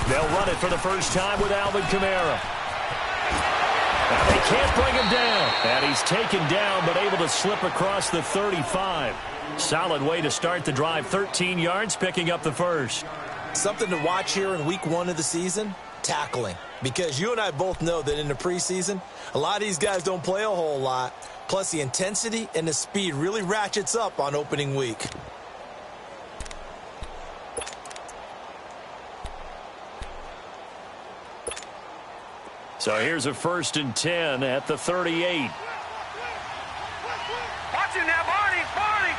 They'll run it for the first time with Alvin Kamara. And they can't bring him down. And he's taken down, but able to slip across the 35. Solid way to start the drive. 13 yards, picking up the first. Something to watch here in week 1 of the season, tackling. Because you and I both know that in the preseason, a lot of these guys don't play a whole lot. Plus, the intensity and the speed really ratchets up on opening week. So here's a 1st and 10 at the 38. Watch it now, Barney! Barney!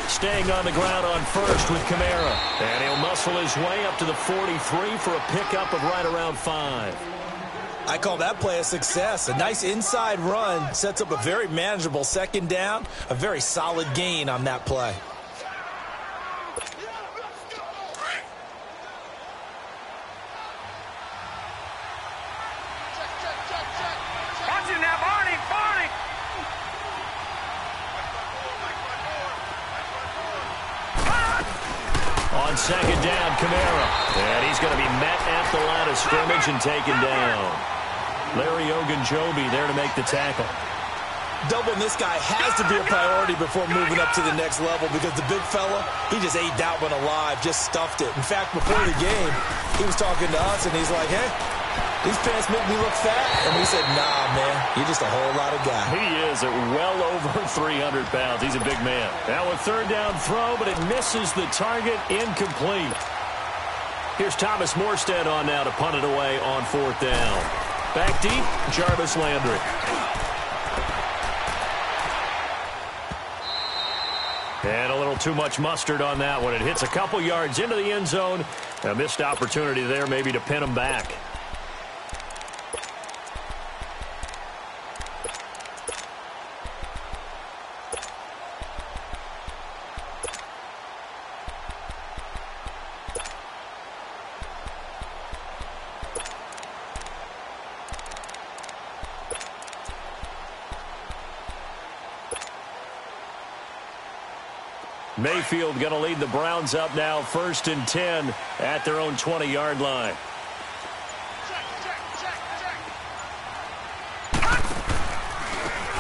Staying on the ground on first with Kamara. And he'll muscle his way up to the 43 for a pickup of right around 5. I call that play a success. A nice inside run sets up a very manageable 2nd down. A very solid gain on that play. Watch it now, Barney! Barney! On 2nd down, Kamara. And he's going to be met at the line of scrimmage and taken down. Larry Ogunjobi there to make the tackle. Doubling this guy has to be a priority before moving up to the next level because the big fella, he just ate that one alive, just stuffed it. In fact, before the game, he was talking to us, and he's like, hey, these pants make me look fat. And we said, nah, man, you're just a whole lot of guy. He is at well over 300 pounds. He's a big man. Now a 3rd down throw, but it misses the target, incomplete. Here's Thomas Morstead on now to punt it away on 4th down. Back deep, Jarvis Landry. And a little too much mustard on that one. It hits a couple yards into the end zone. A missed opportunity there maybe to pin him back. Mayfield going to lead the Browns up now, 1st and 10 at their own 20-yard line.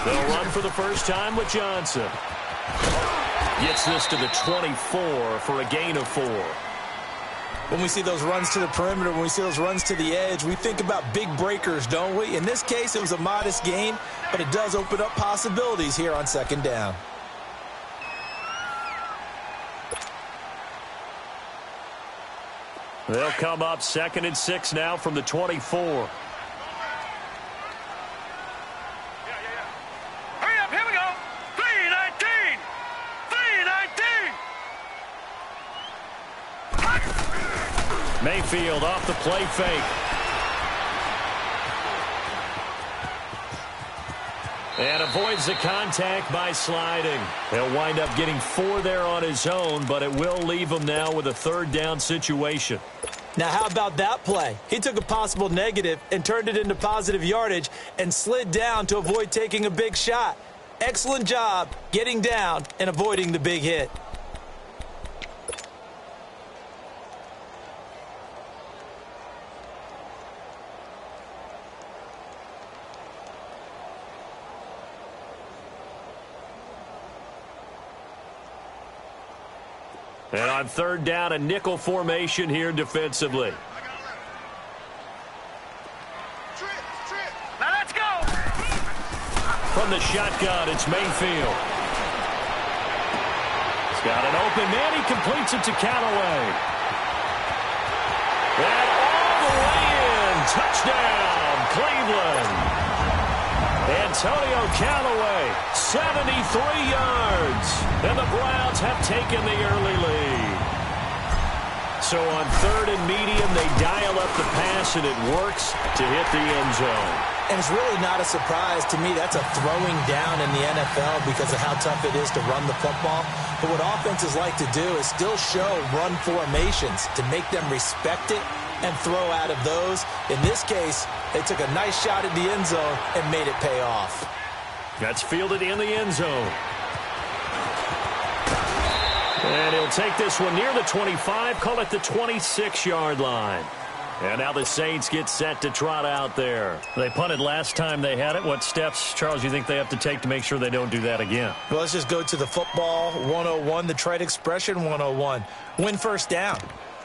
They'll run for the first time with Johnson. Gets this to the 24 for a gain of 4. When we see those runs to the perimeter, when we see those runs to the edge, we think about big breakers, don't we? In this case, it was a modest gain, but it does open up possibilities here on 2nd down. They'll come up 2nd and 6 now from the 24. Hurry up, here we go! 3:19! 3:19! Mayfield off the play fake. And avoids the contact by sliding. He'll wind up getting 4 there on his own, but it will leave him now with a 3rd down situation. Now, how about that play? He took a possible negative and turned it into positive yardage and slid down to avoid taking a big shot. Excellent job getting down and avoiding the big hit. And on 3rd down, a nickel formation here defensively. Now let's go! From the shotgun, it's Mayfield. He's got an open man. He completes it to Callaway. And all the way in. Touchdown, Cleveland. Antonio Callaway, 73 yards. And the Browns have taken the early lead. So on 3rd and medium, they dial up the pass, and it works to hit the end zone. And it's really not a surprise to me. That's a throwing down in the NFL because of how tough it is to run the football. But what offenses like to do is still show run formations to make them respect it and throw out of those. In this case, they took a nice shot at the end zone and made it pay off. That's fielded in the end zone. And he'll take this one near the 25, call it the 26-yard line. And now the Saints get set to trot out there. They punted last time they had it. What steps, Charles, you think they have to take to make sure they don't do that again? Well, let's just go to the football 101, the trite expression 101. Win first down.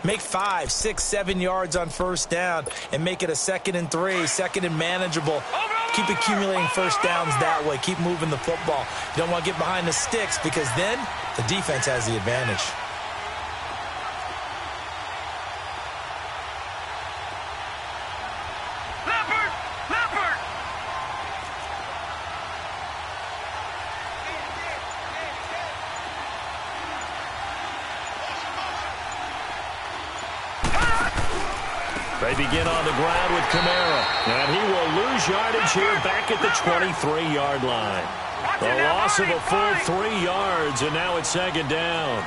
Make 5, 6, 7 yards on first down and make it a 2nd and 3, 2nd and manageable. Keep accumulating first downs that way. Keep moving the football. You don't want to get behind the sticks because then the defense has the advantage. They begin on the ground with Kamara, and he will lose yardage here back at the 23-yard line. The loss of a full 3 yards, and now it's 2nd down.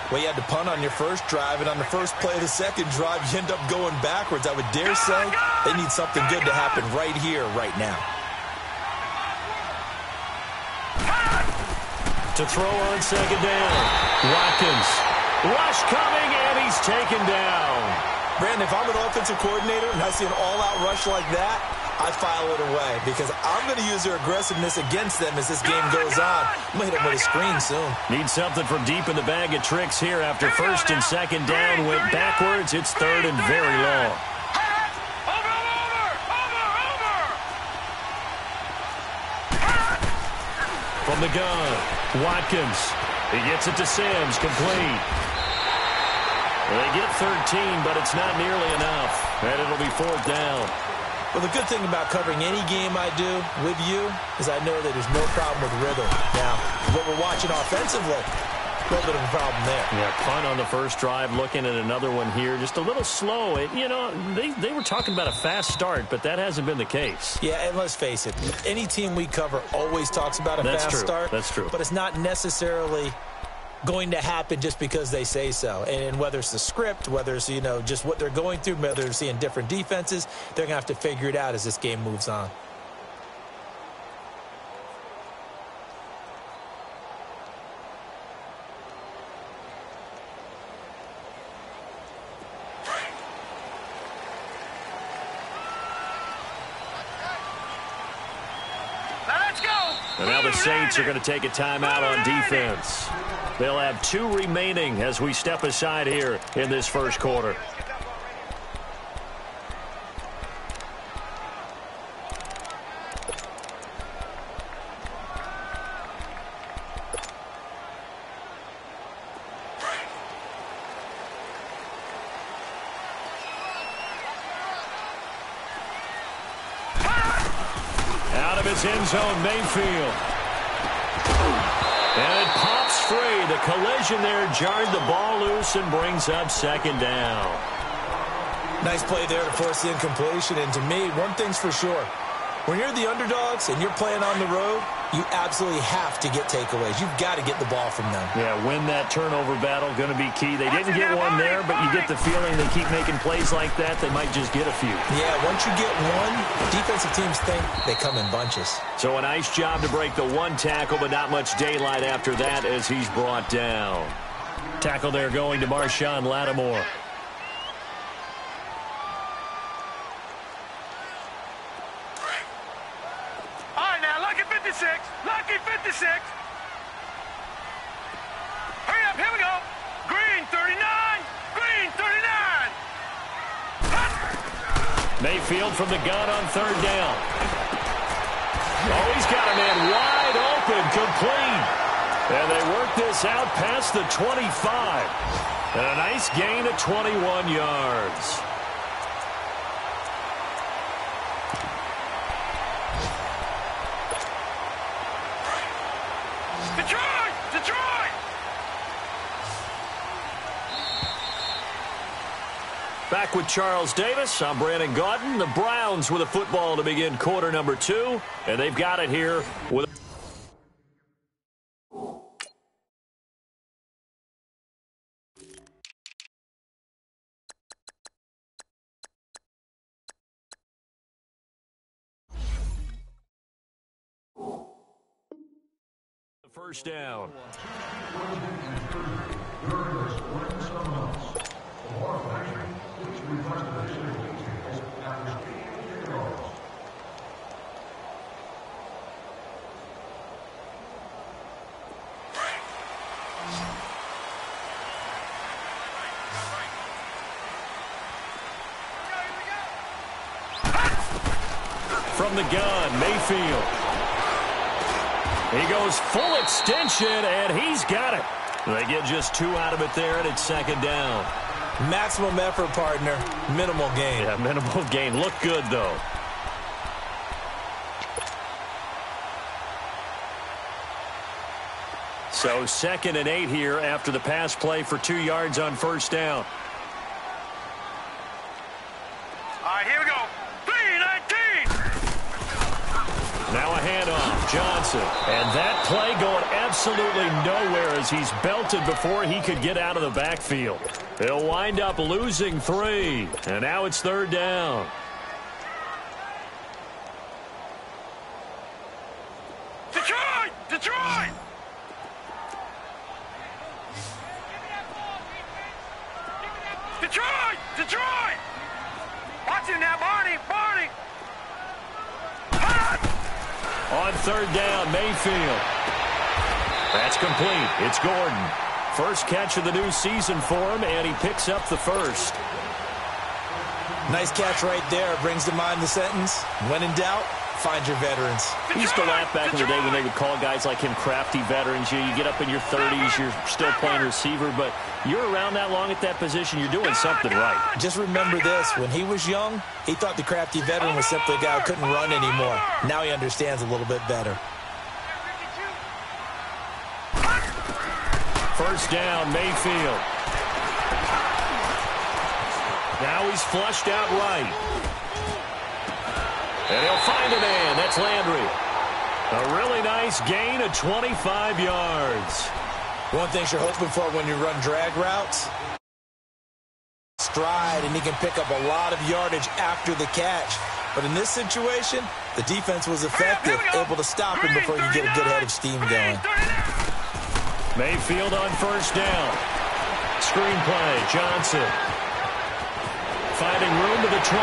Well, you had to punt on your first drive, and on the first play of the second drive, you end up going backwards. I would dare say they need something good to happen right here, right now. To throw on 2nd down. Watkins. Rush coming, and he's taken down. Brandon, if I'm an offensive coordinator and I see an all-out rush like that, I file it away because I'm going to use their aggressiveness against them as this game goes on. I'm going to hit them with a screen soon. Need something from deep in the bag of tricks here after 1st and 2nd down. Went backwards. It's 3rd and very long. From the gun, Watkins. He gets it to Sims, complete. They get 13, but it's not nearly enough. And it'll be 4th down. Well, the good thing about covering any game I do with you is I know that there's no problem with rhythm. Now, what we're watching offensively, a little bit of a problem there. Yeah, punt on the first drive, looking at another one here. Just a little slow. You know, they were talking about a fast start, but that hasn't been the case. Yeah, and let's face it, any team we cover always talks about a fast start. That's true. But it's not necessarily going to happen just because they say so. And whether it's the script, whether it's, you know, just what they're going through, whether they're seeing different defenses, they're going to have to figure it out as this game moves on. And now the Saints are going to take a timeout on defense. They'll have 2 remaining as we step aside here in this first quarter. Out of his end zone, Mayfield. And it pops free. The collision there jarred the ball loose and brings up 2nd down. Nice play there to force the incompletion. And to me, one thing's for sure. When you're the underdogs and you're playing on the road, you absolutely have to get takeaways. You've got to get the ball from them. Yeah, win that turnover battle, going to be key. They didn't get one there, but you get the feeling they keep making plays like that, they might just get a few. Yeah, once you get one, defensive teams think they come in bunches. So a nice job to break the 1 tackle, but not much daylight after that as he's brought down. Tackle there going to Marshawn Lattimore. Lucky 56. Hurry up, here we go. Green 39. Green 39. Mayfield from the gun on 3rd down. Oh, he's got a man wide open, complete. And they work this out past the 25. And a nice gain of 21 yards. Detroit! Back with Charles Davis. I'm Brandon Gaudin. The Browns with a football to begin quarter number 2. And they've got it here with first down. From the gun, Mayfield. He goes full extension, and he's got it. They get just 2 out of it there, and it's second down. Maximum effort, partner. Minimal gain. Yeah, minimal gain. Look good, though. So 2nd and 8 here after the pass play for 2 yards on first down. All right, here we go. 3-19. Now a handoff, Johnson. And that play going absolutely nowhere as he's belted before he could get out of the backfield. He'll wind up losing 3. And now it's 3rd down. Detroit! Detroit! Detroit! Detroit! Watch him now, Barney! Barney! On 3rd down, Mayfield. That's complete. It's Gordon. First catch of the new season for him, and he picks up the first. Nice catch right there. Brings to mind the sentence, when in doubt, find your veterans. We used to laugh back in the day when they would call guys like him crafty veterans. You get up in your 30s, you're still playing receiver, but you're around that long at that position, you're doing something right. Just remember this. When he was young, he thought the crafty veteran was simply a guy who couldn't run anymore. Now he understands a little bit better. First down, Mayfield. Now he's flushed out right. And he'll find a man. That's Landry. A really nice gain of 25 yards. One thing you're hoping for when you run drag routes, stride, and he can pick up a lot of yardage after the catch. But in this situation, the defense was effective, able to stop him before you get a good head of steam going. Mayfield on first down. Screenplay, Johnson. Finding room to the 20.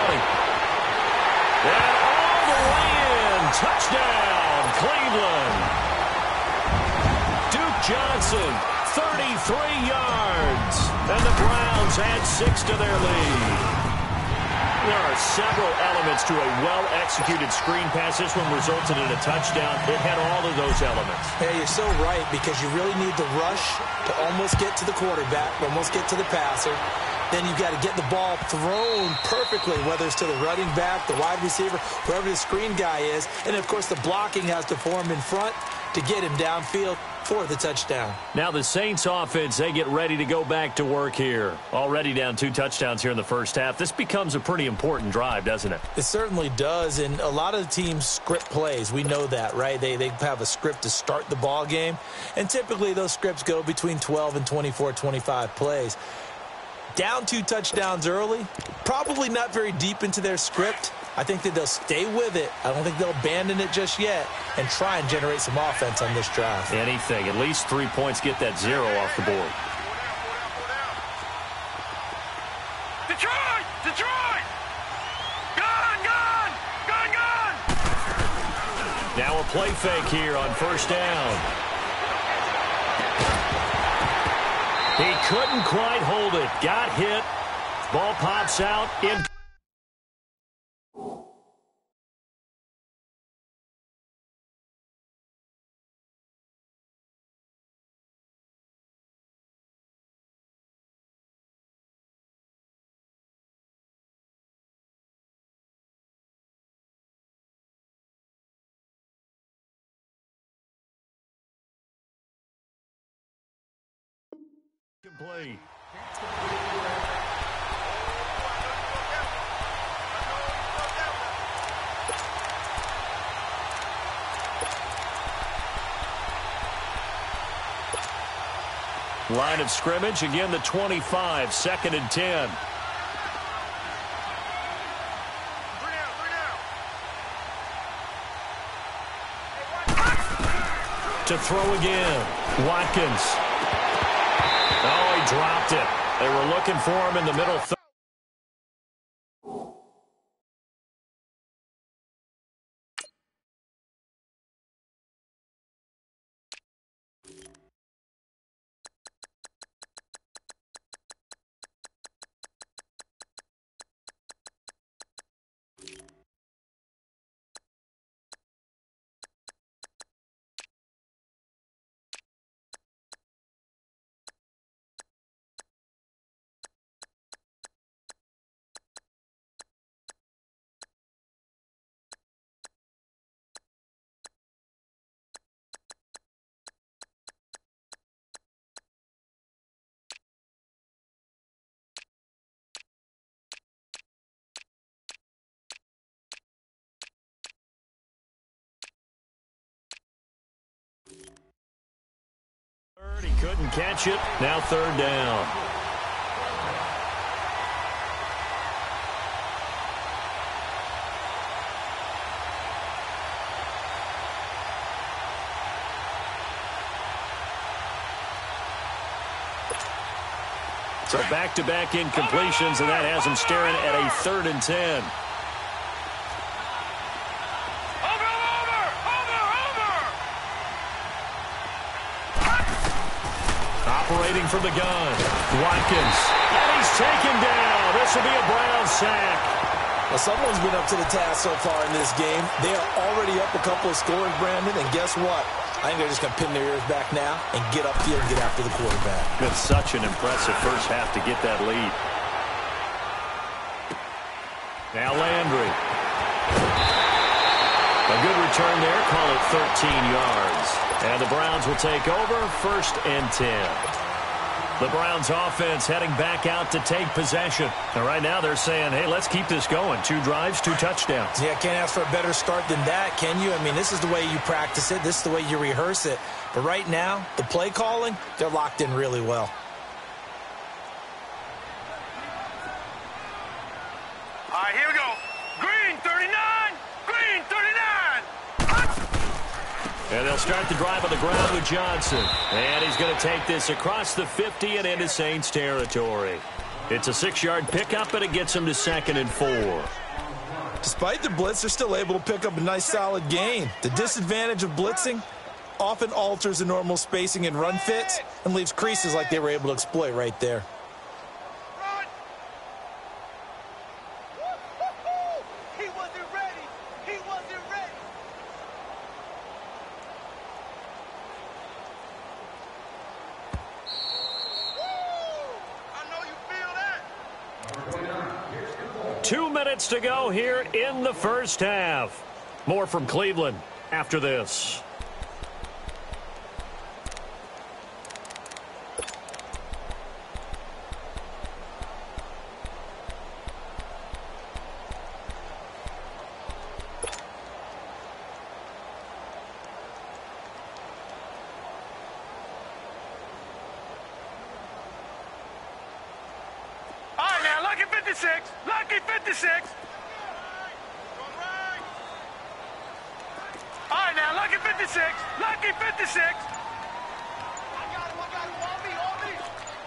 And all the way in. Touchdown, Cleveland. Duke Johnson, 33 yards. And the Browns add 6 to their lead. There are several elements to a well-executed screen pass. This one resulted in a touchdown. It had all of those elements. Yeah, you're so right, because you really need the rush to almost get to the quarterback, almost get to the passer. Then you've got to get the ball thrown perfectly, whether it's to the running back, the wide receiver, whoever the screen guy is. And, of course, the blocking has to form in front to get him downfield for the touchdown. Now the Saints offense, they get ready to go back to work here. Already down 2 touchdowns here in the first half. This becomes a pretty important drive, doesn't it? It certainly does, and a lot of the teams script plays. We know that, right? They have a script to start the ball game, and typically those scripts go between 12 and 24, 25 plays. Down 2 touchdowns early, probably not very deep into their script. I think that they'll stay with it. I don't think they'll abandon it just yet and try and generate some offense on this drive. Anything. At least 3 points, get that 0 off the board. Detroit! Detroit! Gun! Gun! Gun! Gun! Now a play fake here on first down. He couldn't quite hold it. Got hit. Ball pops out. In. Complete. Line of scrimmage, again the 25, 2nd and 10. to throw again. Watkins. Oh, he dropped it. They were looking for him in the middle third. He couldn't catch it. Now third down. So back-to-back incompletions, and that has him staring at a 3rd and 10. Operating from the gun, Watkins, and he's taken down. This will be a Brown sack. Well, someone's been up to the task so far in this game. They are already up a couple of scores, Brandon, and guess what? I think they're just going to pin their ears back now and get upfield and get after the quarterback. Been such an impressive first half to get that lead. Now Landry. A good return there, call it 13 yards. And the Browns will take over, 1st and 10. The Browns offense heading back out to take possession. And right now they're saying, hey, let's keep this going. 2 drives, 2 touchdowns. Yeah, can't ask for a better start than that, can you? I mean, this is the way you practice it. This is the way you rehearse it. But right now, the play calling, they're locked in really well. All right, here we go. Green 39. Green 39. And they'll start the drive on the ground with Johnson. And he's going to take this across the 50 and into Saints territory. It's a 6-yard pickup, and it gets him to 2nd and 4. Despite the blitz, they're still able to pick up a nice, solid gain. The disadvantage of blitzing often alters the normal spacing and run fits and leaves creases like they were able to exploit right there. He wasn't ready. He wasn't ready. I know you feel that. 2 minutes to go here in the first half. More from Cleveland after this. All right, now, lucky 56. Lucky 56. All right, now, lucky 56. Lucky 56. I got him. On me.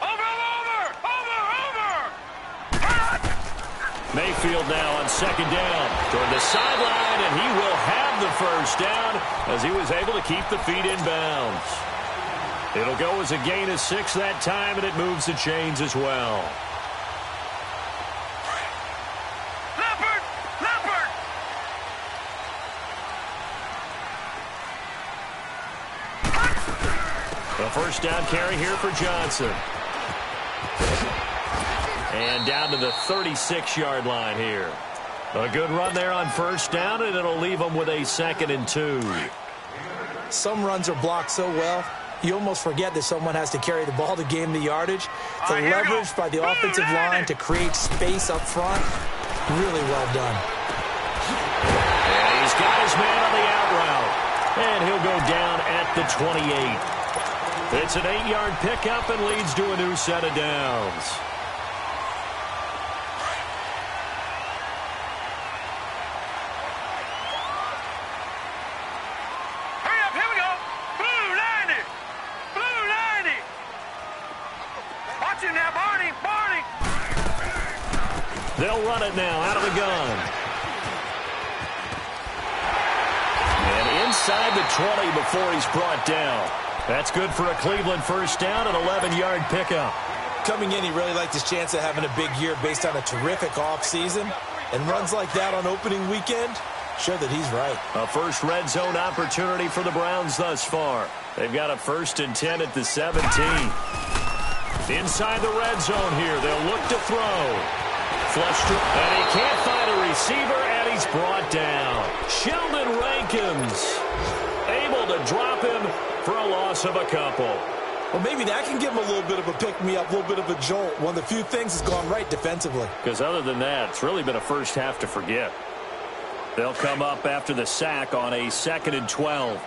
Over. Mayfield now on 2nd down toward the sideline, and he will have the first down as he was able to keep the feet in bounds. It'll go as a gain of 6 that time, and it moves the chains as well. A first down carry here for Johnson. And down to the 36-yard line here. A good run there on first down, and it'll leave them with a 2nd and 2. Some runs are blocked so well, you almost forget that someone has to carry the ball to gain the yardage. The leverage by the offensive line to create space up front, really well done. And he's got his man on the out route. And he'll go down at the 28. It's an 8-yard pickup and leads to a new set of downs. Hurry up, here we go. Blue They'll run it now out of the gun. And inside the 20 before he's brought down. That's good for a Cleveland first down, an 11-yard pickup. Coming in, he really liked his chance of having a big year based on a terrific offseason. And runs like that on opening weekend show that he's right. A first red zone opportunity for the Browns thus far. They've got a 1st and 10 at the 17. Inside the red zone here, they'll look to throw. Flushed, and he can't find a receiver, and he's brought down. Sheldon Rankins able to drop him for a loss of a couple. Well, maybe that can give him a little bit of a pick-me-up, a little bit of a jolt. One of the few things that's gone right defensively. Because other than that, it's really been a first half to forget. They'll come up after the sack on a 2nd and 12.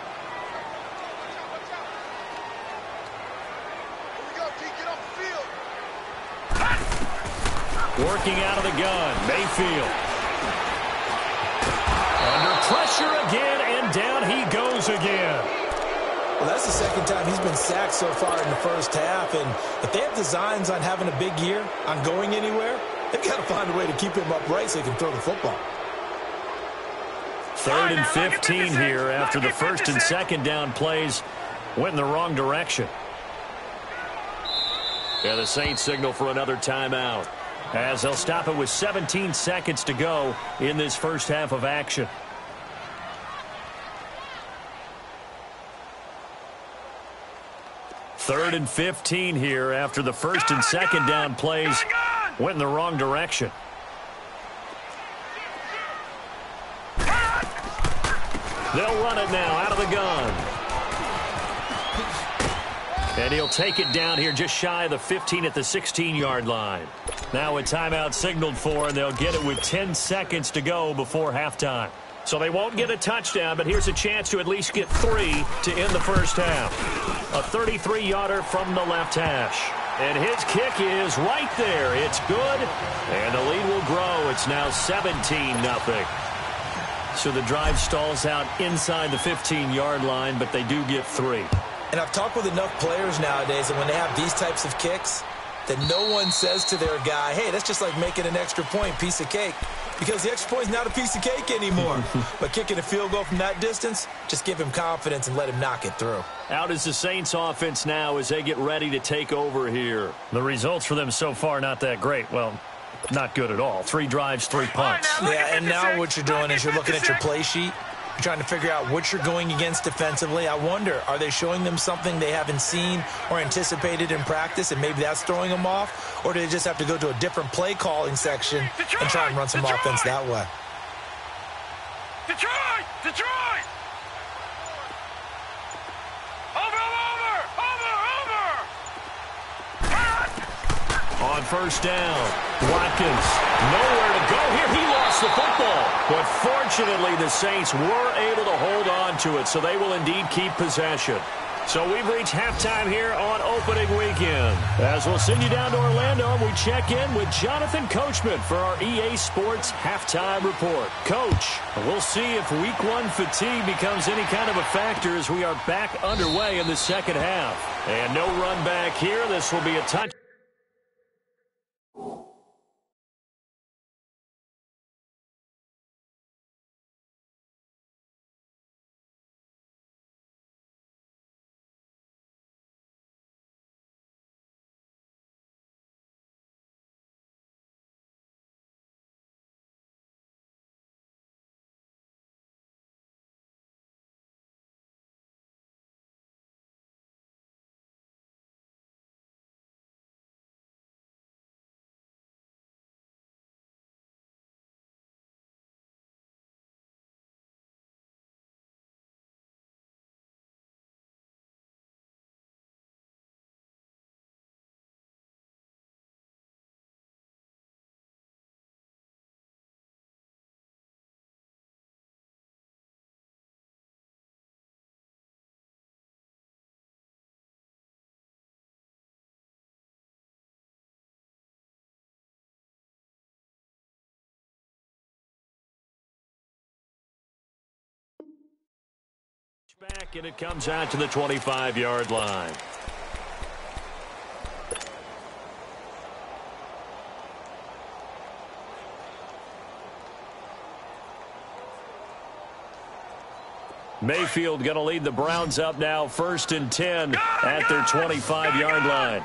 Working out of the gun, Mayfield. Under pressure again, and down he goes again. Well, that's the second time he's been sacked so far in the first half, and if they have designs on having a big year, on going anywhere, they've got to find a way to keep him upright so he can throw the football. 3rd and 15 here after the 1st and 2nd down plays went in the wrong direction. Yeah, the Saints signal for another timeout as they'll stop it with 17 seconds to go in this first half of action. Third and 15 here after the 1st and 2nd down plays went in the wrong direction. They'll run it now out of the gun. And he'll take it down here just shy of the 15 at the 16-yard line. Now a timeout signaled for, and they'll get it with 10 seconds to go before halftime. So they won't get a touchdown, but here's a chance to at least get 3 to end the first half. A 33-yarder from the left hash. And his kick is right there. It's good, and the lead will grow. It's now 17-0. So the drive stalls out inside the 15-yard line, but they do get 3. And I've talked with enough players nowadays that when they have these types of kicks, that no one says to their guy, hey, that's just like making an extra point, piece of cake. Because the extra point is not a piece of cake anymore. But kicking a field goal from that distance, just give him confidence and let him knock it through. Out is the Saints offense now as they get ready to take over here. The results for them so far not that great. Well, not good at all. 3 drives, 3 punts. Yeah, and now what you're doing is you're looking at your play sheet. You're trying to figure out what you're going against defensively. I wonder, are they showing them something they haven't seen or anticipated in practice, and maybe that's throwing them off? Or do they just have to go to a different play calling section and try and run some offense that way? Detroit! Detroit! On first down, Watkins, nowhere to go here. He lost the football. But fortunately, the Saints were able to hold on to it, so they will indeed keep possession. So we've reached halftime here on opening weekend. As we'll send you down to Orlando, and we check in with Jonathan Coachman for our EA Sports Halftime Report. Coach, we'll see if Week 1 fatigue becomes any kind of a factor as we are back underway in the second half. And no run back here. This will be a touch. Back, and it comes out to the 25-yard line. Mayfield going to lead the Browns up now, 1st and 10 at their 25-yard line.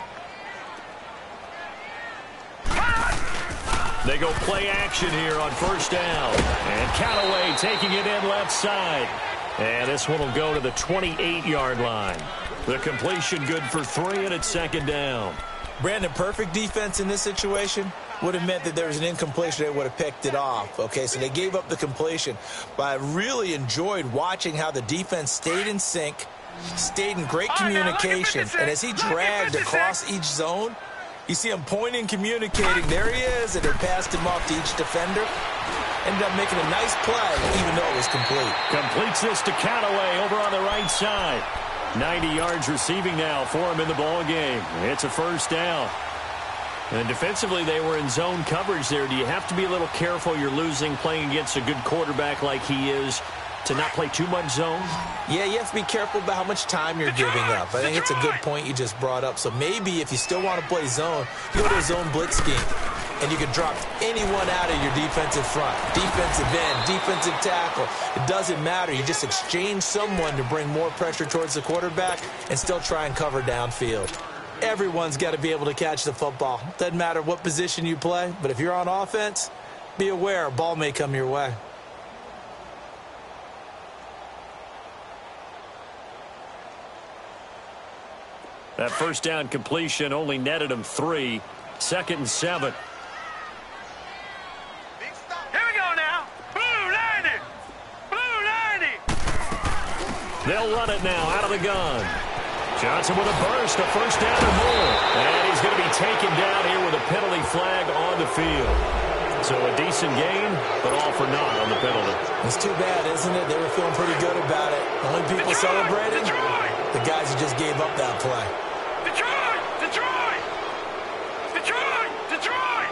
They go play action here on 1st down. And Callaway taking it in left side. And this one will go to the 28-yard line. The completion good for 3, and it's 2nd down. Brandon, perfect defense in this situation would have meant that there was an incompletion. They would have picked it off. Okay, so they gave up the completion. But I really enjoyed watching how the defense stayed in sync, stayed in great communication. And as he dragged across each zone, you see him pointing, communicating. There he is, and they passed him off to each defender. Ended up making a nice play, even though it was complete. Completes this to Callaway over on the right side. 90 yards receiving now for him in the ball game. It's a 1st down. And defensively, they were in zone coverage there. Do you have to be a little careful? You're losing playing against a good quarterback like he is to not play too much zone? Yeah, you have to be careful about how much time you're giving up. I think it's a good point you just brought up. So maybe if you still want to play zone, you go to a zone blitz scheme. And you can drop anyone out of your defensive front, defensive end, defensive tackle. It doesn't matter. You just exchange someone to bring more pressure towards the quarterback and still try and cover downfield. Everyone's got to be able to catch the football. Doesn't matter what position you play, but if you're on offense, be aware a ball may come your way. That 1st down completion only netted him 3. 2nd and 7. They'll run it now out of the gun. Johnson with a burst, a 1st down or more. And he's going to be taken down here with a penalty flag on the field. So a decent gain, but all for naught on the penalty. It's too bad, isn't it? They were feeling pretty good about it. The only people celebrating, the guys who just gave up that play. Detroit! Detroit! Detroit! Detroit!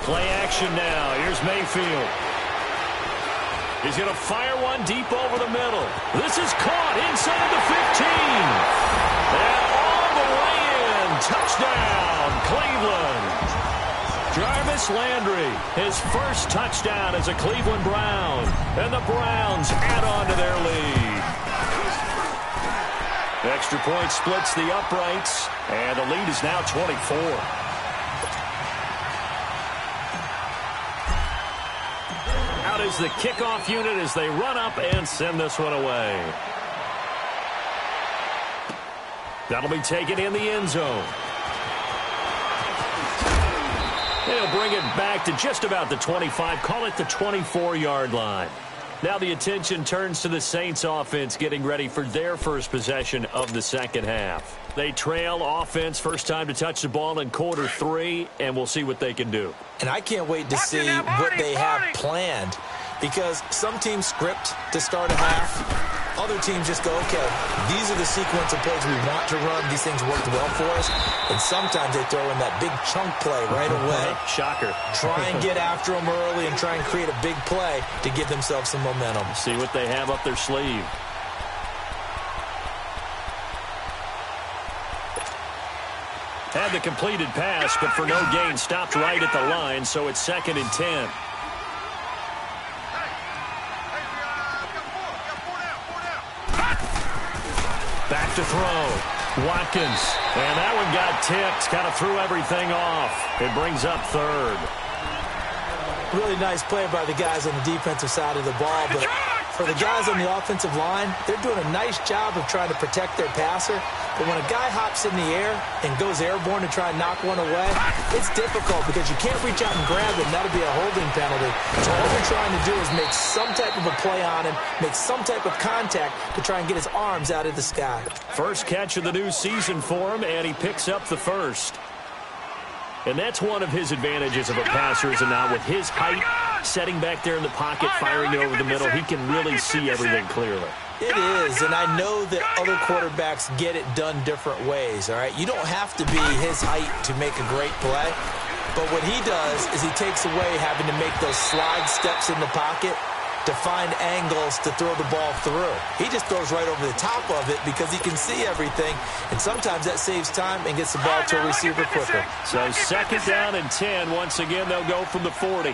Play action now. Here's Mayfield. He's going to fire one deep over the middle. This is caught inside the 15. And all the way in. Touchdown, Cleveland. Jarvis Landry, his 1st touchdown as a Cleveland Brown. And the Browns add on to their lead. Extra point splits the uprights. And the lead is now 24. Is the kickoff unit as they run up and send this one away. That'll be taken in the end zone. They'll bring it back to just about the 25, call it the 24-yard line. Now the attention turns to the Saints offense getting ready for their first possession of the 2nd half. They trail offense, first time to touch the ball in quarter 3, and we'll see what they can do. And I can't wait to see what they have planned, because some teams script to start a half. Other teams just go, okay, these are the sequence of plays we want to run. These things worked well for us. And sometimes they throw in that big chunk play right away. Shocker. Try and get after them early and try and create a big play to give themselves some momentum. See what they have up their sleeve. Had the completed pass, but for no gain, stopped right at the line, so it's 2nd and 10. Back to throw. Watkins. And that one got tipped. Kind of threw everything off. It brings up 3rd. Really nice play by the guys on the defensive side of the ball, but for the guys on the offensive line, they're doing a nice job of trying to protect their passer. But when a guy hops in the air and goes airborne to try and knock one away, it's difficult because you can't reach out and grab it, and that'll be a holding penalty. So all they're trying to do is make some type of a play on him, make some type of contact to try and get his arms out of the sky. First catch of the new season for him, and he picks up the 1st. And that's one of his advantages of a passer, is now with his height, setting back there in the pocket, firing it over the middle, he can really see everything clearly. It is, and I know that other quarterbacks get it done different ways, all right? You don't have to be his height to make a great play, but what he does is he takes away having to make those slide steps in the pocket to find angles to throw the ball through. He just throws right over the top of it because he can see everything, and sometimes that saves time and gets the ball to a receiver quicker. So 2nd down and 10. Once again, they'll go from the 40.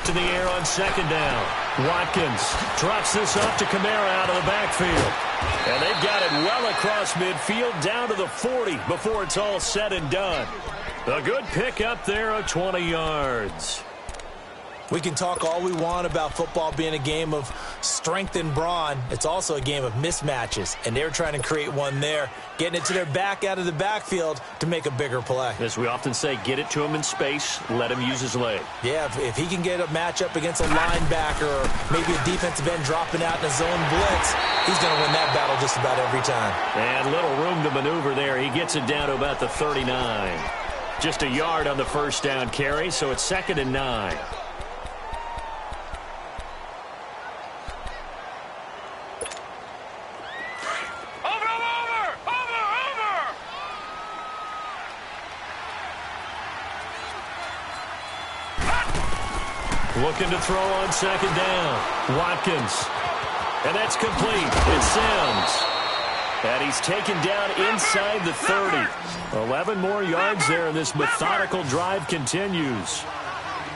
left in the air on second down. Watkins drops this off to Kamara out of the backfield. And they've got it well across midfield down to the 40 before it's all said and done. A good pickup there of 20 yards. We can talk all we want about football being a game of strength and brawn. It's also a game of mismatches, and they're trying to create one there, getting it to their back out of the backfield to make a bigger play. As we often say, get it to him in space, let him use his leg. Yeah, if he can get a matchup against a linebacker or maybe a defensive end dropping out in a zone blitz, he's going to win that battle just about every time. And little room to maneuver there. He gets it down to about the 39. Just a yard on the first down carry, so it's 2nd and 9. Looking to throw on second down. Watkins. And that's complete. It's Sims. And he's taken down inside the 30. 11 more yards there, and this methodical drive continues.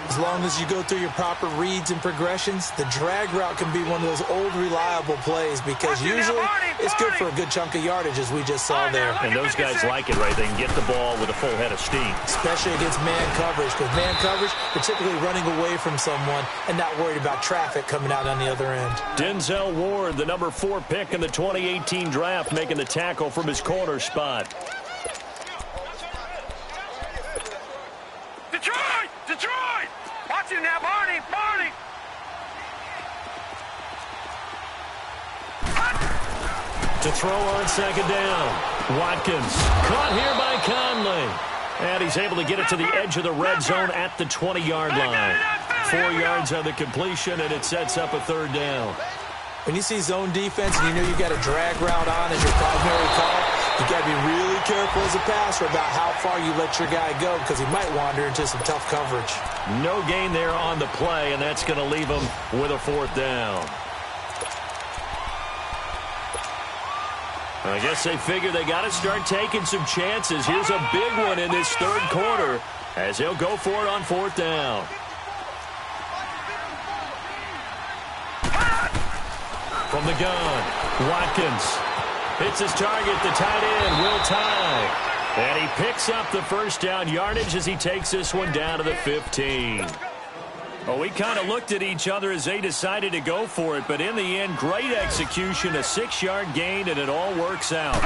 As long as you go through your proper reads and progressions, the drag route can be one of those old reliable plays because usually it's good for a good chunk of yardage, as we just saw there. And those guys like it, right? They can get the ball with a full head of steam. Especially against man coverage, because man coverage, particularly running away from someone and not worried about traffic coming out on the other end. Denzel Ward, the number 4 pick in the 2018 draft, making the tackle from his corner spot. Detroit! Watch him now, Barney! To throw on second down. Watkins caught here by Conley. And he's able to get it to the edge of the red zone at the 20-yard line. 4 yards on the completion, and it sets up a 3rd down. When you see zone defense and you know you got a drag route on as your primary call, you got to be really careful as a passer about how far you let your guy go because he might wander into some tough coverage. No gain there on the play, and that's going to leave him with a 4th down. I guess they figure they got to start taking some chances. Here's a big one in this 3rd quarter as he'll go for it on 4th down. From the gun, Watkins hits his target, the tight end, Will Tye. And he picks up the 1st down yardage as he takes this one down to the 15. Well, we kind of looked at each other as they decided to go for it, but in the end, great execution, a 6-yard gain, and it all works out.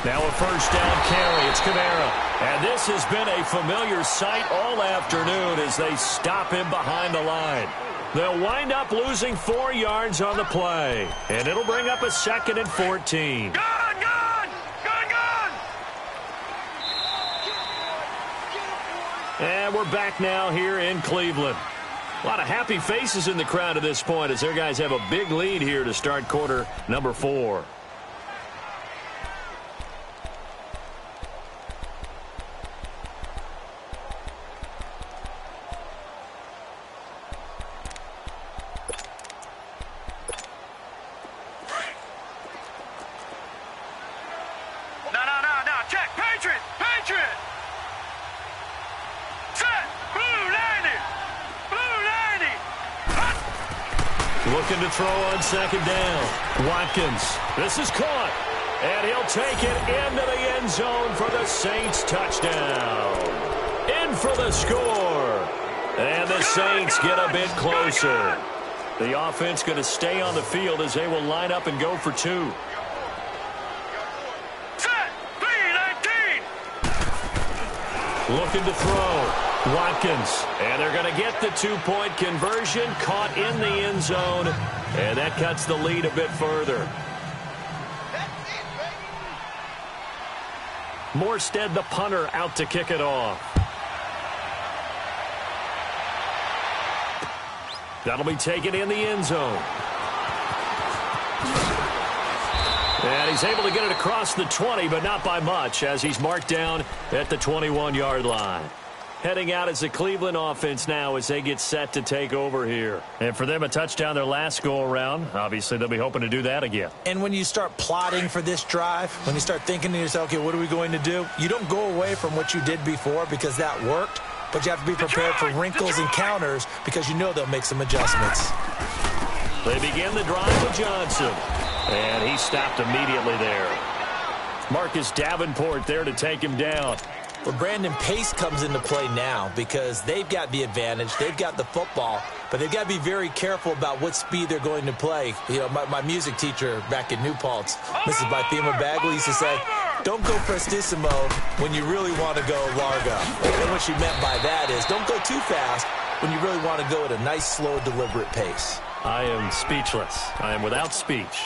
Now a 1st down carry. It's Kamara. And this has been a familiar sight all afternoon as they stop him behind the line. They'll wind up losing 4 yards on the play, and it'll bring up a 2nd and 14. Gun! And we're back now here in Cleveland. A lot of happy faces in the crowd at this point as their guys have a big lead here to start quarter number 4. No. Check. Patriot. Set. Blue 90. Looking to throw on 2nd down. Watkins. This is caught. And he'll take it into the end zone for the Saints touchdown. In for the score. And the Saints get a bit closer. The offense going to stay on the field as they will line up and go for 2. Looking to throw. Watkins. And they're going to get the 2-point conversion. Caught in the end zone. And that cuts the lead a bit further. Morstead, the punter, out to kick it off. That'll be taken in the end zone. And he's able to get it across the 20, but not by much, as he's marked down at the 21-yard line. Heading out as the Cleveland offense now as they get set to take over here. And for them, a touchdown their last go-around. Obviously, they'll be hoping to do that again. And when you start plotting for this drive, when you start thinking to yourself, okay, what are we going to do? You don't go away from what you did before because that worked. but you have to be prepared for wrinkles and counters because you know they'll make some adjustments. They begin the drive with Johnson, and he stopped immediately there. Marcus Davenport there to take him down. Well, Brandon, pace comes into play now because they've got the advantage. They've got the football, but they've got to be very careful about what speed they're going to play. You know, my music teacher back in New Paltz, Mrs. Bythema Bagley, used to say, don't go prestissimo when you really want to go largo. And what she meant by that is don't go too fast when you really want to go at a nice, slow, deliberate pace. I am speechless. I am without speech.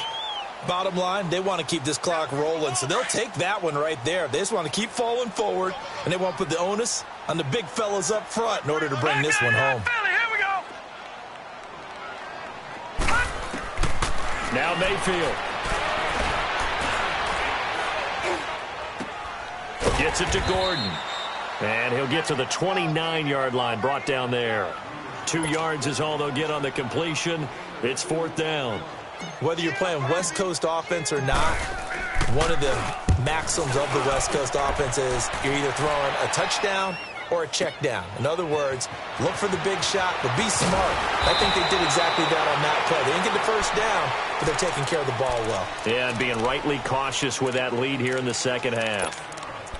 Bottom line, they want to keep this clock rolling, so they'll take that one right there. They just want to keep falling forward, and they want to put the onus on the big fellas up front in order to bring this one home. Here we go. Now Mayfield. Gets it to Gordon. And he'll get to the 29-yard line, brought down there. 2 yards is all they'll get on the completion. It's 4th down. Whether you're playing West Coast offense or not, one of the maxims of the West Coast offense is you're either throwing a touchdown or a check down. In other words, look for the big shot, but be smart. I think they did exactly that on that play. They didn't get the first down, but they're taking care of the ball well. Yeah, and being rightly cautious with that lead here in the second half.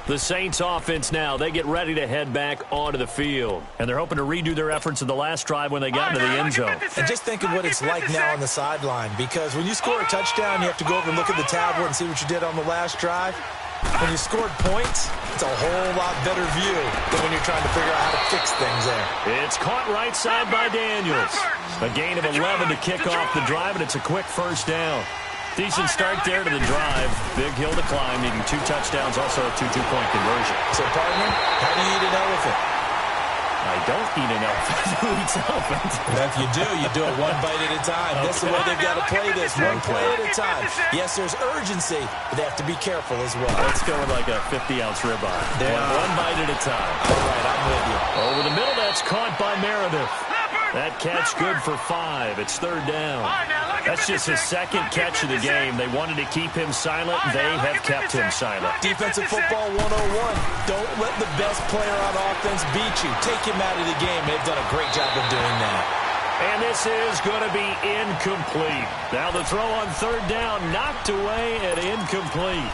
The Saints offense now, they get ready to head back onto the field. And they're hoping to redo their efforts in the last drive when they got into the end zone. And just think of what it's like now on the sideline, because when you score a touchdown, you have to go over and look at the tablet and see what you did on the last drive. When you scored points, it's a whole lot better view than when you're trying to figure out how to fix things there. It's caught right side by Daniels. A gain of 11 to kick off the drive, and it's a quick first down. Decent start there to the drive. Big hill to climb, needing 2 touchdowns, also a 2-2-point conversion. So, partner, how do you eat an elephant? I don't eat an elephant. Who eats elephant? If you do it one bite at a time. That's the way they've got to play this, one play at a time. Yes, there's urgency, but they have to be careful as well. Let's go with like a 50-ounce ribeye. One bite at a time. All right, I'm with you. Over the middle, that's caught by Meredith. That catch good for 5. It's 3rd down. That's just his second catch of the game. They wanted to keep him silent. They have kept him silent. Defensive football 101. Don't let the best player on offense beat you. Take him out of the game. They've done a great job of doing that. And this is going to be incomplete. Now the throw on 3rd down, knocked away and incomplete.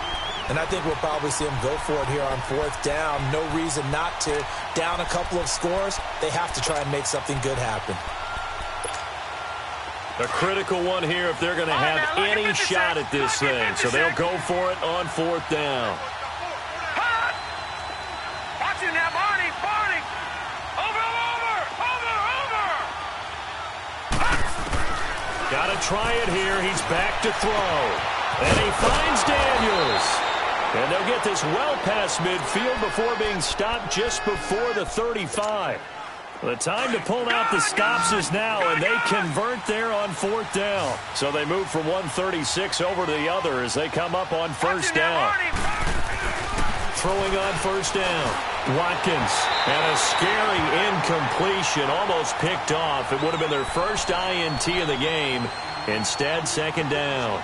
And I think we'll probably see him go for it here on 4th down. No reason not to. Down a couple of scores, they have to try and make something good happen. A critical one here if they're going to have any shot at this thing. So they'll go for it on 4th down. Watch it now, Barney. Over. Got to try it here. He's back to throw. And he finds Daniels. And they'll get this well past midfield before being stopped just before the 35. The time to pull out the stops is now, and they convert there on 4th down. So they move from 136 over to the other as they come up on 1st down. Throwing on 1st down. Watkins, and a scary incompletion, almost picked off. It would have been their first INT of the game. Instead, 2nd down.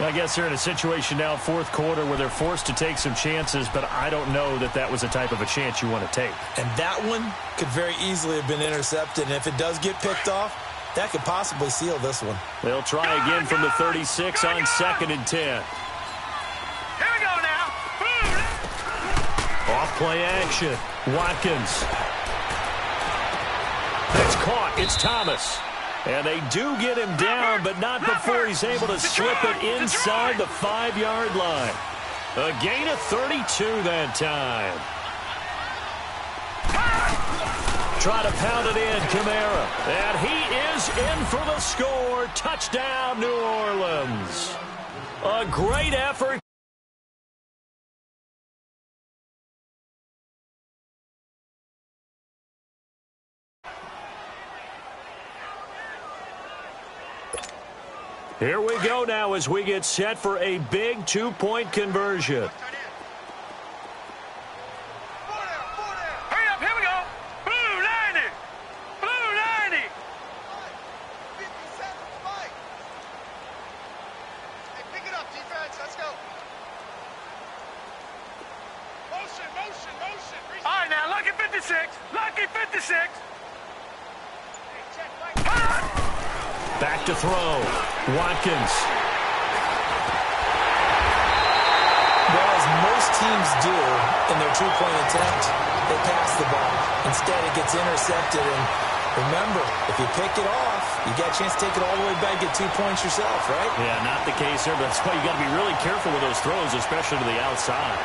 I guess they're in a situation now, 4th quarter, where they're forced to take some chances, but I don't know that that was the type of a chance you want to take. And that one could very easily have been intercepted, and if it does get picked off, that could possibly seal this one. They'll try again from the 36 on 2nd and 10. Here we go now. Off play action. Watkins. It's caught. It's Thomas. And they do get him down, but not before he's able to slip it inside the 5-yard line. A gain of 32 that time. Try to pound it in, Kamara. And he is in for the score. Touchdown, New Orleans. A great effort. Here we go now as we get set for a big 2-point conversion. Hurry up, here we go. Blue 90. Blue 90. Hey, pick it up, defense. Let's go. Motion. All right, now look at 56. Back to throw. Watkins. Well, as most teams do in their two-point attempt, they pass the ball. Instead, it gets intercepted. And remember, if you pick it off, you got a chance to take it all the way back, get 2 points yourself, right? Yeah, not the case there, but that's why you got to be really careful with those throws, especially to the outside.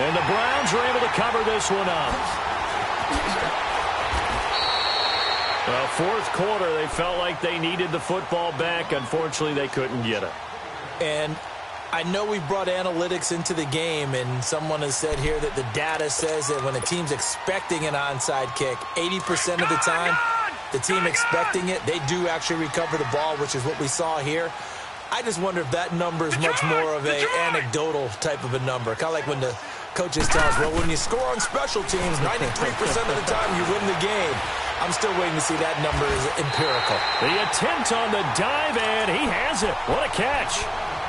And the Browns are able to cover this one up. Fourth quarter, they felt like they needed the football back. Unfortunately, they couldn't get it. And I know we brought analytics into the game, and someone has said here that the data says that when a team's expecting an onside kick, 80% of the time, the team expecting it, they do actually recover the ball, which is what we saw here. I just wonder if that number is much more of an anecdotal type of a number. Kind of like when the coaches tell us, well, when you score on special teams, 93% of the time you win the game. I'm still waiting to see that number is empirical. The attempt on the dive, and he has it. What a catch.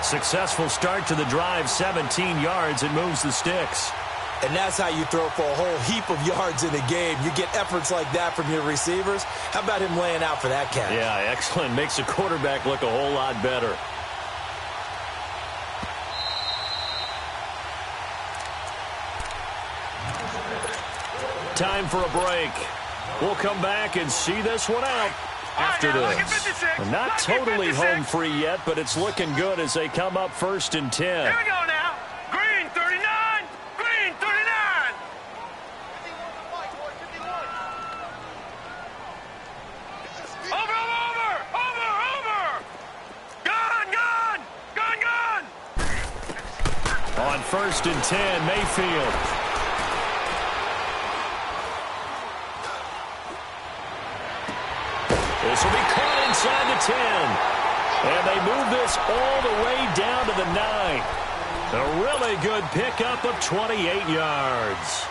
Successful start to the drive, 17 yards. It moves the sticks. And that's how you throw for a whole heap of yards in a game. You get efforts like that from your receivers. How about him laying out for that catch? Yeah, excellent. Makes the quarterback look a whole lot better. Time for a break. We'll come back and see this one out after this. Not totally home free yet, but it's looking good as they come up 1st and 10. Here we go now. Green 39. Green 39. Over. Gun. On 1st and 10, Mayfield. This will be caught inside the 10. And they move this all the way down to the 9. A really good pickup of 28 yards.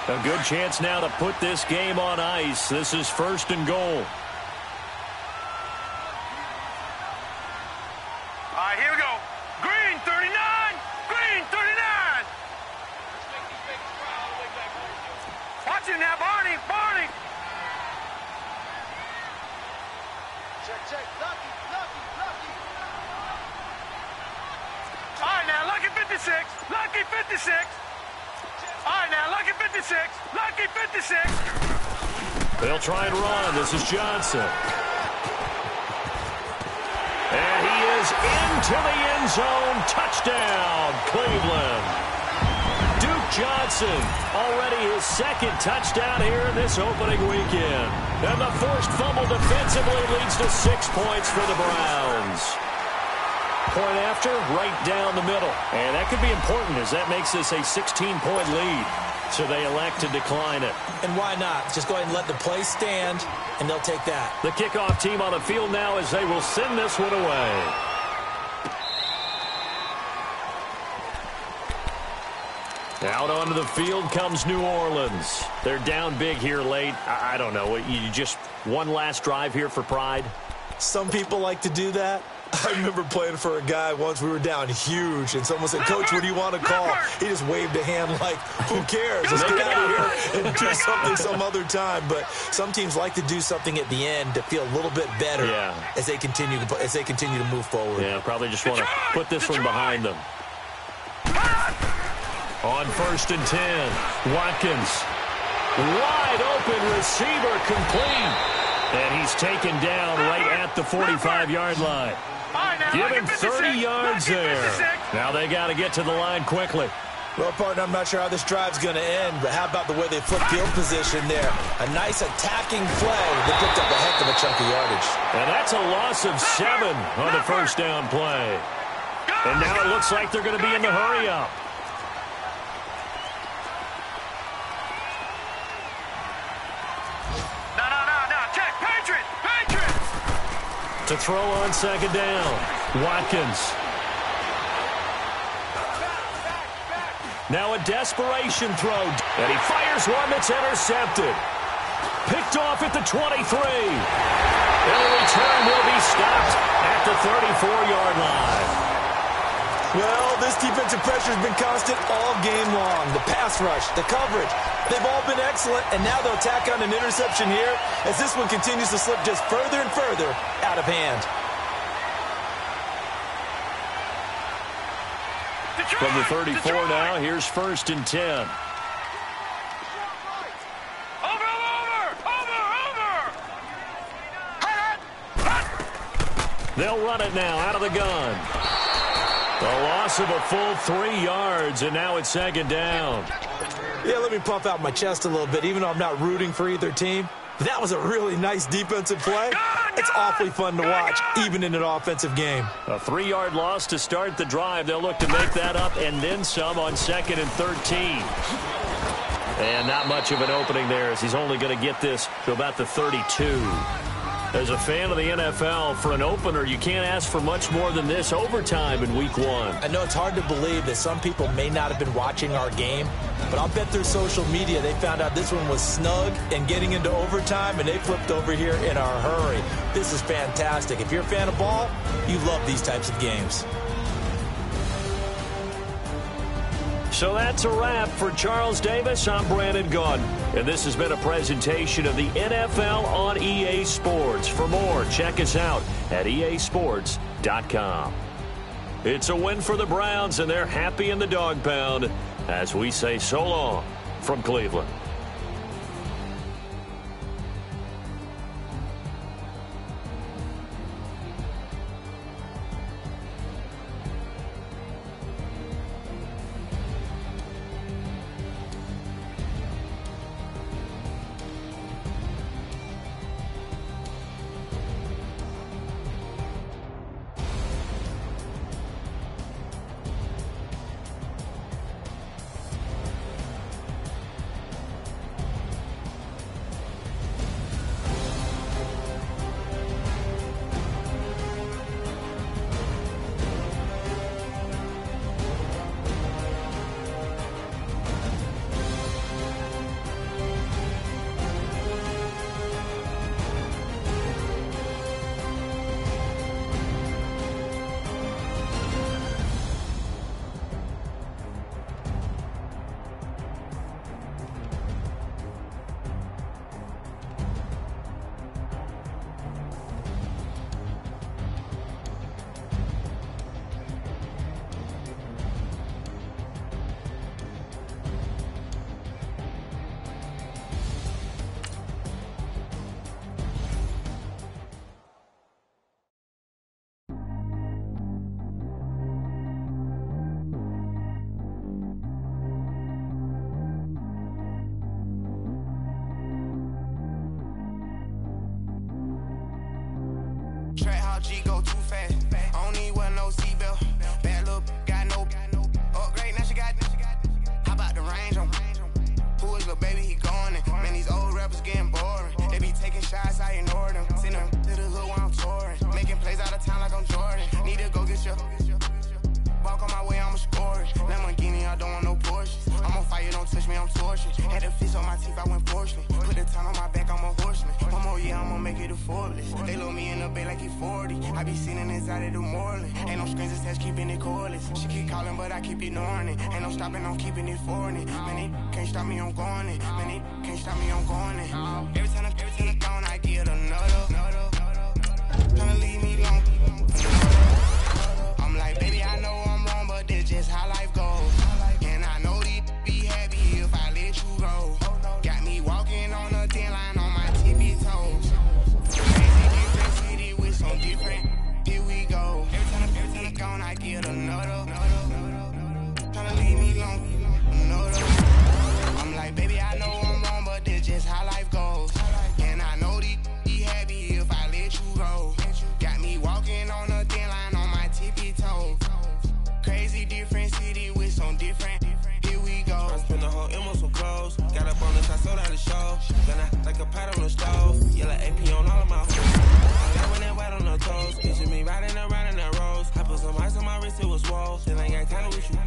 A good chance now to put this game on ice. This is 1st and goal. All right, here we go. Green 39. Green 39. Watch him now, Barney. Check. Lucky. All right, now, Lucky 56. All right, now, Lucky 56. They'll try and run. This is Johnson. And he is into the end zone. Touchdown, Cleveland. Duke Johnson, already his 2nd touchdown here in this opening weekend. And the forced fumble defensively leads to 6 points for the Browns. Point after, right down the middle. And that could be important as that makes this a 16-point lead. So they elect to decline it. And why not? Just go ahead and let the play stand, and they'll take that. The kickoff team on the field now as they will send this one away. Out onto the field comes New Orleans. They're down big here late. I don't know. You just one last drive here for pride? Some people like to do that. I remember playing for a guy once. We were down huge, and someone said, Coach, what do you want to call? He just waved a hand like, who cares? Let's get out of here and do something some other time. But some teams like to do something at the end to feel a little bit better as they continue to move forward. Yeah, probably just want to put this one behind them. On 1st and 10, Watkins. Wide open receiver complete. And he's taken down right at the 45-yard line. Give him 30 yards there. Now they got to get to the line quickly. Well, partner, I'm not sure how this drive's going to end, but how about the way they flip field position there? A nice attacking play. They picked up a heck of a chunk of yardage. And that's a loss of 7 on the first down play. And now it looks like they're going to be in the hurry-up. To throw on 2nd down, Watkins. Now a desperation throw, and he fires one that's intercepted. Picked off at the 23. And the return will be stopped at the 34-yard line. Well, this defensive pressure has been constant all game long. The pass rush, the coverage, they've all been excellent, and now they'll tack on an interception here as this one continues to slip just further and further out of hand. From the 34 now, here's 1st and 10. They'll run it now out of the gun. A loss of a full 3 yards, and now it's 2nd down. Yeah, let me puff out my chest a little bit, even though I'm not rooting for either team. That was a really nice defensive play. It's awfully fun to watch, even in an offensive game. A 3-yard loss to start the drive. They'll look to make that up and then some on 2nd and 13. And not much of an opening there, as he's only going to get this to about the 32. As a fan of the NFL, for an opener, you can't ask for much more than this overtime in Week 1. I know it's hard to believe that some people may not have been watching our game, but I'll bet through social media they found out this one was snug and getting into overtime, and they flipped over here in a hurry. This is fantastic. If you're a fan of ball, you love these types of games. So that's a wrap for Charles Davis. I'm Brandon Gaudin, and this has been a presentation of the NFL on EA Sports. For more, check us out at easports.com. It's a win for the Browns, and they're happy in the dog pound as we say so long from Cleveland. Track how G go too fast. I don't need wear no seatbelt. Bad look, got no upgrade. Now she got. How about the range on? Who is the baby? He going in. Man, these old rappers getting boring. They be taking shots, I ignore them. Send them to the hood while I'm touring. Making plays out of town like I'm Jordan. Need to go get your. Walk on my way, I'ma score it. Lamborghini, I don't want no Porsches. I'm on fire, don't touch me, I'm torching. Had the fish on my teeth, I went porcelain. Put the time on my back, I'm a horseman. One more year, I'ma make it a Forbes. They load me in the bay like he 40. I be sitting inside of the Moreland. Ain't no strings attached, keeping it cordless. She keep calling, but I keep ignoring it. Ain't no stopping, I'm keeping it foreign it. Man, they can't stop me, I'm going it. Man, they can't stop me, I'm going it. Every time I'm gone, I get another. Tryna leave me alone. I'm like, baby, I know I'm wrong, but that's just how life goes. And I know these be happy if I let you go. Got me walking on a thin line on my tippy toes. Crazy different city with some different. Here we go. Every time I'm gone, I get another. Tryna leave me alone. Another. I'm like, baby, I know I'm wrong, but that's just how life goes. And I know these be happy if I let you go. Got me walking on a thin line on my tippy toes. Crazy different city with some different. Here we go. I spent the whole M on some clothes. Got up on this, I sold out the show. Then I like a pot on the stove. Yellow AP on all of my hoes. I love when that white on the toes. Picture me riding around in that rose. I put some ice on my wrist, it was swole. Then I got time with you.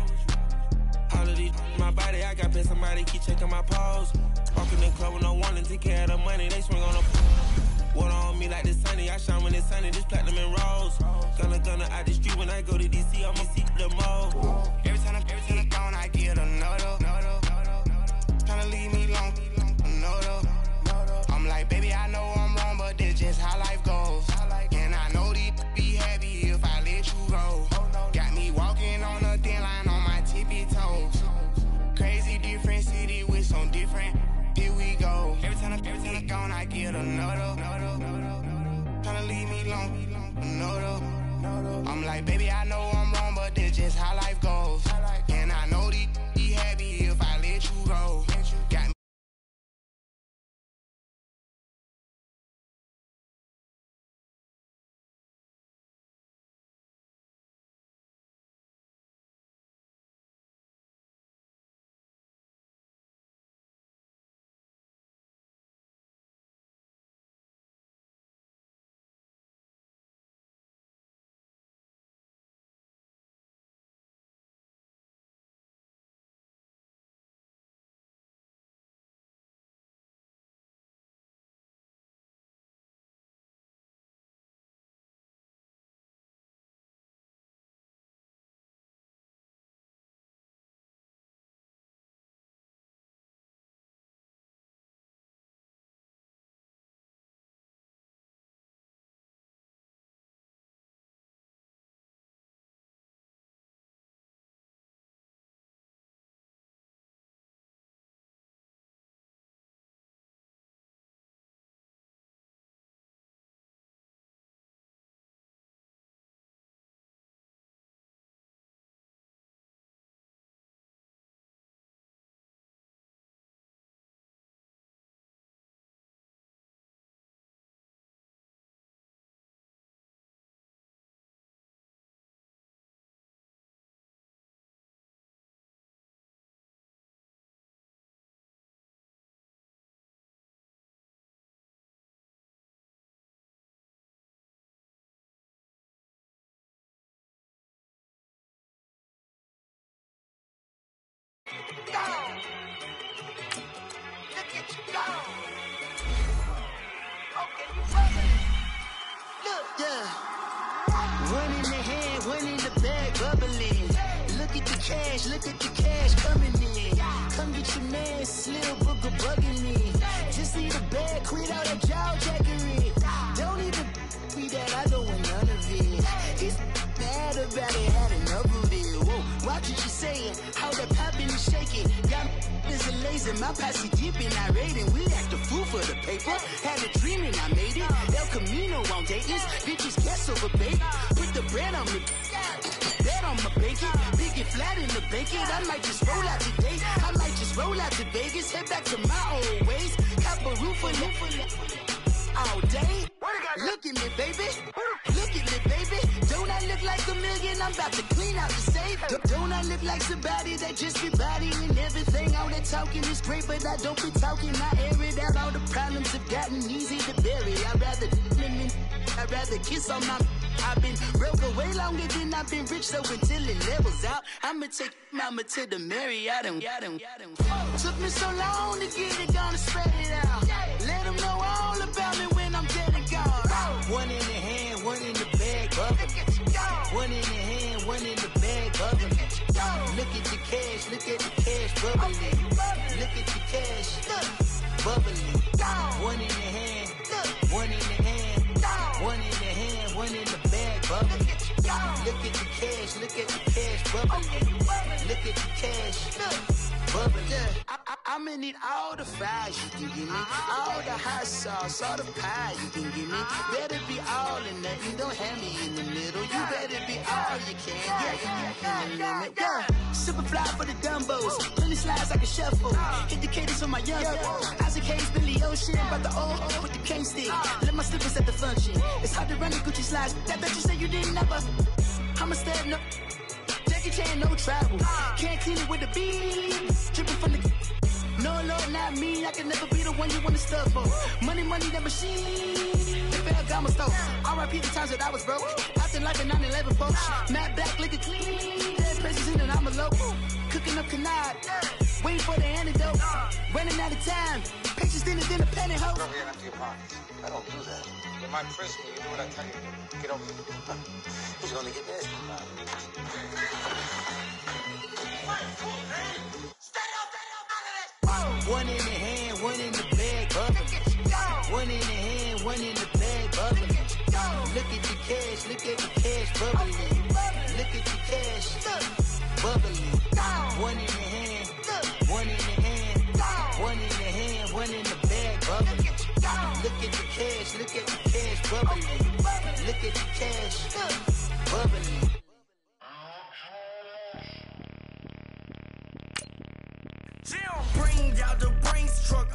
All of these my body, I got paid somebody keep checking my pose. Walking in the club with no warning, take care of the money, they swing on the. Water on me like the sunny, I shine when it's sunny, this platinum and rose. Gonna out the street when I go to DC, I'ma see the mall. Every time I'm gone, I get another. Tryna leave me alone, another. I'm like, baby, I know I'm wrong, but that's just how life goes. And I know these be happy if I let you go. Got me walking on a thin line on my tippy toes. Crazy different city with some different, here we go. Every time I'm gone, I get another. Tryna leave me alone, another. I'm like, baby, I know I'm wrong, but that's just how life goes. And I know these be happy if I let you go. Got me. One in the hand, one in the bag, bubbling. Look at the cash coming in. Come get your man, Slim Booker bugging me. Just need a bag, quit all that jaw jackery. Don't even be that, I don't want none of it. He's mad about it, had enough of it. Whoa, watch what you saying, how that poppin' and shaking. Got is a lazy, my posse deep and I raiding. We act a fool for the paper. Had a dream and I made it. El Camino on Dayton's, bitches guess over bait. Put the bread on me, bet on my bacon. Big and flat in the bacon. I might just roll out today. I might just roll out to Vegas. Head back to my old ways. Cop a roof for all day. Look at me, baby. Look at me, baby. Don't I look like a million? I'm about to clean out the safe. Don't I look like somebody that just be bodying everything? All that talking is great, but I don't be talking. I air it out. All the problems have gotten easy to bury. I'd rather kiss on my. I've been broke way longer than I've been rich, so until it levels out, I'ma take mama to the Marriott and took me so long to get it, gonna spread it out. Let them know all about me when I'm dead and gone. One in the hand, one in the bag, bubbling. One in the hand, one in the bag, bubbling. Look at the cash, bubbling. Look at the cash, bubbling. One in the hand, one in the hand, one in the hand, one in the bag, bubbling. Look at the cash, bubbling. Look at the cash, bubbling. I'ma need all the fries you can give me, all the hot sauce, all the pie you can give me. Better be all in nothing, don't have me in the middle. You better be all you can, yeah. Super fly for the Dumbos, plenty slides like a shuffle. Hit the cadence on my young Isaac Hayes, Billy Ocean, about the old with the cane stick. Let my slippers at the function. It's hard to run the Gucci slides. That bet you say you didn't never. I'ma stand up. Jackie Chan, no travel. Can't clean it with the beat. Dripping from the. No, Lord, not me. I can never be the one you wanna stuff for. Money, that machine. The bell got my stove. R.I.P. the times that I was broke. Acting like a 9/11 folks. Matte black, liquor clean. Dead places in and I'm a local. Cooking up canard. waiting for the antidote. Running out of time, patience thinner than a penny hoe. Go over here and empty your pockets. I don't do that. In my prison, you do what I tell you to do. Get over here. He's gonna get this. One in the hand, one in the bag, bubbling. One in the hand, one in the bag, bubbling. Look at the cash, look at the cash, bubbling. Look at the cash, bubbling. One in the hand, one in the hand, one in the hand, one in the bag, bubbling. Look at the cash, look at the cash, bubbling. Look at the cash, bubbling. Bring out the brains truck.